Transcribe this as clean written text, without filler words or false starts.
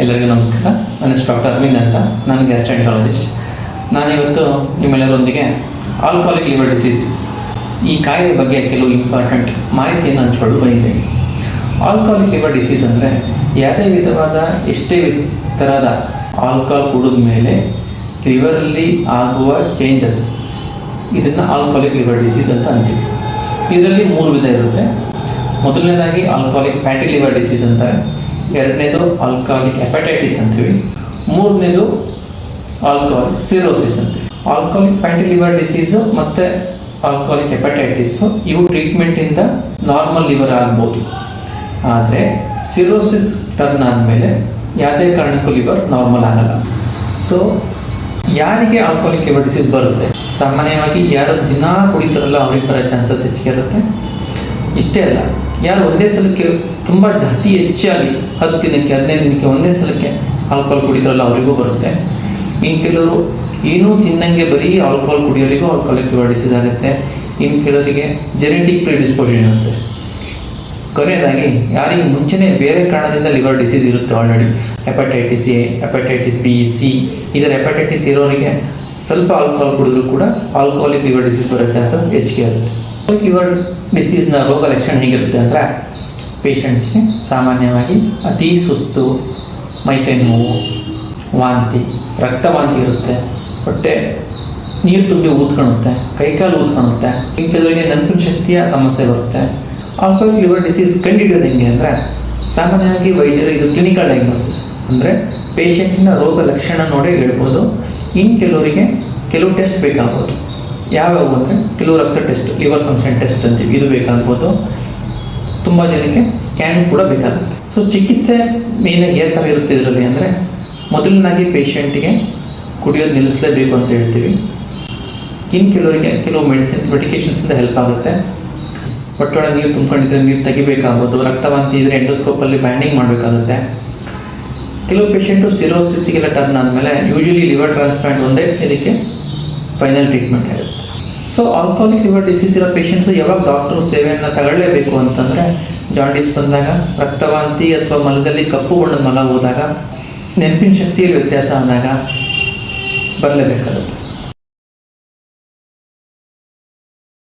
ಎಲ್ಲರಿಗೂ ನಮಸ್ಕಾರ. ನನ್ನ ಹೆಸರು ಡಾಕ್ಟರ್ ಅರವಿಂದ್ ಅಂತ. ನಾನು ಗ್ಯಾಸ್ಟ್ರೆಂಟಾಲಜಿಸ್ಟ್. ನಾನಿವತ್ತು ನಿಮ್ಮೆಲ್ಲರೊಂದಿಗೆ ಆಲ್ಕೋಹಾಲಿಕ್ ಲಿವರ್ ಡಿಸೀಸ್ ಈ ಕಾಯಿಲೆ ಬಗ್ಗೆ ಕೆಲವು ಇಂಪಾರ್ಟೆಂಟ್ ಮಾಹಿತಿಯನ್ನು ಹಂಚಿಕೊಳ್ಳಲು ಬಂದಿದ್ದೇನೆ. ಆಲ್ಕೋಹಾಲಿಕ್ ಲಿವರ್ ಡಿಸೀಸ್ ಅಂದರೆ ಯಾವುದೇ ವಿಧವಾದ ಎಷ್ಟೇ ಥರದ ಆಲ್ಕೋಹಾಲ್ ಕುಡಿದ ಮೇಲೆ ಲಿವರಲ್ಲಿ ಆಗುವ ಚೇಂಜಸ್, ಇದನ್ನು ಆಲ್ಕೋಹಾಲಿಕ್ ಲಿವರ್ ಡಿಸೀಸ್ ಅಂತ ಅಂತೀವಿ. ಇದರಲ್ಲಿ 3 ವಿಧ ಇರುತ್ತೆ. ಮೊದಲನೇದಾಗಿ ಆಲ್ಕೋಹಾಲಿಕ್ ಫ್ಯಾಟಿ ಲಿವರ್ ಡಿಸೀಸ್ ಅಂತಾರೆ, ಎರಡನೇದು ಆಲ್ಕೋಹಾಲಿಕ್ ಹೆಪಟೈಟಿಸ್ ಅಂತೀವಿ, ಮೂರನೇದು ಆಲ್ಕೋಹಾಲಿಕ್ ಸಿರೋಸಿಸ್ ಅಂತೀವಿ. ಆಲ್ಕೋಹಾಲಿಕ್ ಫ್ಯಾಟಿ ಲಿವರ್ ಡಿಸೀಸು ಮತ್ತು ಆಲ್ಕೋಹಾಲಿಕ್ ಹೆಪಟೈಟಿಸು ಇವು ಟ್ರೀಟ್ಮೆಂಟಿಂದ ನಾರ್ಮಲ್ ಲಿವರ್ ಆಗ್ಬೋದು. ಆದರೆ ಸಿರೋಸಿಸ್ ಟರ್ನ್ ಆದಮೇಲೆ ಯಾವುದೇ ಕಾರಣಕ್ಕೂ ಲಿವರ್ ನಾರ್ಮಲ್ ಆಗಲ್ಲ. ಸೊ ಯಾರಿಗೆ ಆಲ್ಕೋಹಾಲಿಕ್ ಲಿವರ್ ಡಿಸೀಸ್ ಬರುತ್ತೆ? ಸಾಮಾನ್ಯವಾಗಿ ಯಾರು ದಿನ ಕುಡಿತಾರಲ್ಲ ಅವ್ರಿಗೆ ಬರೋ ಚಾನ್ಸಸ್ ಹೆಚ್ಚಿಗೆ ಇರುತ್ತೆ. ಇಷ್ಟೇ ಅಲ್ಲ, ಯಾರು ಒಂದೇ ಸಲಕ್ಕೆ ತುಂಬ ಅತಿ ಹೆಚ್ಚಾಗಿ 10 ದಿನಕ್ಕೆ 15 ದಿನಕ್ಕೆ ಒಂದೇ ಸಲಕ್ಕೆ ಆಲ್ಕೋಹಾಲ್ ಕುಡಿತಾರಲ್ಲ ಅವರಿಗೂ ಬರುತ್ತೆ. ಇನ್ನು ಕೆಲವರು ಏನೂ ತಿನ್ನಂಗೆ ಬರೀ ಆಲ್ಕೋಹಾಲ್ ಕುಡಿಯೋರಿಗೂ ಆಲ್ಕೋಹಾಲಿಕ್ ಲಿವರ್ ಡಿಸೀಸ್ ಆಗುತ್ತೆ. ಇನ್ನು ಕೆಲವರಿಗೆ ಜೆನೆಟಿಕ್ ಪ್ರಿಡಿಸ್ಪೋಸಿಷನ್ ಇರುತ್ತೆ. ಕೊನೆಯದಾಗಿ ಯಾರಿಗೆ ಮುಂಚೆನೇ ಬೇರೆ ಕಾರಣದಿಂದ ಲಿವರ್ ಡಿಸೀಸ್ ಇರುತ್ತೆ, already hepatitis A, hepatitis B, C, ಇದರ ಹೆಪಟೈಟಿಸ್ ಇರೋರಿಗೆ ಸ್ವಲ್ಪ ಆಲ್ಕೋಹಾಲ್ ಕುಡಿದ್ರೂ ಕೂಡ ಆಲ್ಕೋಹಾಲಿಕ್ ಲಿವರ್ ಡಿಸೀಸ್ ಬರೋ ಚಾನ್ಸಸ್ ಹೆಚ್ಚಿಗೆ ಇರುತ್ತೆ. ಲಿವರ್ ಡಿಸೀಸ್ನ ರೋಗ ಲಕ್ಷಣ ಹೇಗಿರುತ್ತೆ ಅಂದರೆ, ಪೇಷಂಟ್ಸ್ಗೆ ಸಾಮಾನ್ಯವಾಗಿ ಅತಿ ಸುಸ್ತು, ಮೈಕೈ ನೋವು, ವಾಂತಿ, ರಕ್ತವಾಂತಿ ಇರುತ್ತೆ, ಹೊಟ್ಟೆ ನೀರು ತುಂಬಿ ಊದ್ಕೊಳುತ್ತೆ, ಕೈಕಾಲು ಊದ್ಕೊಳುತ್ತೆ. ಇನ್ನು ಕೆಲವರಿಗೆ ನೆನಪಿನ ಶಕ್ತಿಯ ಸಮಸ್ಯೆ ಬರುತ್ತೆ. ಆಲ್ಕೋಹಾಲಿಕ್ ಲಿವರ್ ಡಿಸೀಸ್ ಕಂಡುಹಿಡಿಯೋದು ಹೆಂಗೆ ಅಂದರೆ, ಸಾಮಾನ್ಯವಾಗಿ ವೈದ್ಯರು ಇದು ಕ್ಲಿನಿಕಲ್ ಡಯಾಗ್ನೋಸಿಸ್ ಅಂದರೆ ಪೇಷಂಟಿನ ರೋಗ ಲಕ್ಷಣ ನೋಡಿ ಹೇಳ್ಬೋದು. ಇನ್ನು ಕೆಲವರಿಗೆ ಕೆಲವು ಟೆಸ್ಟ್ ಬೇಕಾಗ್ಬೋದು. ಯಾವ್ಯಾವು ಅಂದರೆ, ಕೆಲವು ರಕ್ತ ಟೆಸ್ಟ್, ಲಿವರ್ ಫಂಕ್ಷನ್ ಟೆಸ್ಟ್ ಅಂತೀವಿ, ಇದು ಬೇಕಾಗ್ಬೋದು. ತುಂಬ ಜನಕ್ಕೆ ಸ್ಕ್ಯಾನ್ ಕೂಡ ಬೇಕಾಗುತ್ತೆ. ಸೊ ಚಿಕಿತ್ಸೆ ಮೇಯ್ನಾಗಿ ಯಾವ ಥರ ಇರುತ್ತೆ ಇದರಲ್ಲಿ ಅಂದರೆ, ಮೊದಲನಾಗಿ ಪೇಷಂಟಿಗೆ ಕುಡಿಯೋದು ನಿಲ್ಲಿಸಲೇಬೇಕು ಅಂತ ಹೇಳ್ತೀವಿ. ಇನ್ನು ಕೆಲವರಿಗೆ ಕೆಲವು ಮೆಡಿಕೇಷನ್ಸಿಂದ ಹೆಲ್ಪ್ ಆಗುತ್ತೆ. ಹೊಟ್ಟೆೊಳಗೆ ನೀರು ತುಂಬ್ಕೊಂಡಿದ್ದರೆ ನೀರು ತೆಗಿಬೇಕಾಗ್ಬೋದು. ರಕ್ತವಾಂತಿ ಇದ್ದರೆ ಎಂಡೋಸ್ಕೋಪಲ್ಲಿ ಬ್ಯಾಂಡಿಂಗ್ ಮಾಡಬೇಕಾಗುತ್ತೆ. ಕೆಲವು ಪೇಷಂಟು ಸಿರೋಸಿಸ್ಗೆಲ್ಲ ಟರ್ನ್ ಆದಮೇಲೆ ಯೂಶಲಿ ಲಿವರ್ ಟ್ರಾನ್ಸ್ಪ್ಲಾಂಟ್ ಒಂದೇ ಇದಕ್ಕೆ ಫೈನಲ್ ಟ್ರೀಟ್ಮೆಂಟ್ ಆಗುತ್ತೆ. ಸೊ ಆಲ್ಕೋಹಾಲಿಕ್ ಲಿವರ್ ಡಿಸೀಸ್ ಇರೋ ಪೇಷಂಟ್ಸು ಯಾವಾಗ ಡಾಕ್ಟರ್ ಸೇವೆಯನ್ನು ತಗೊಳ್ಳೇಬೇಕು ಅಂತಂದರೆ, ಜಾಂಡೀಸ್ ಬಂದಾಗ, ರಕ್ತವಾಂತಿ ಅಥವಾ ಮಲದಲ್ಲಿ ಕಪ್ಪು ಬಣ್ಣದ ಮಲ ಹೋದಾಗ, ನೆನಪಿನ ಶಕ್ತಿಯಲ್ಲಿ ವ್ಯತ್ಯಾಸ ಆದಾಗ ಬರಲೇಬೇಕಾಗುತ್ತೆ.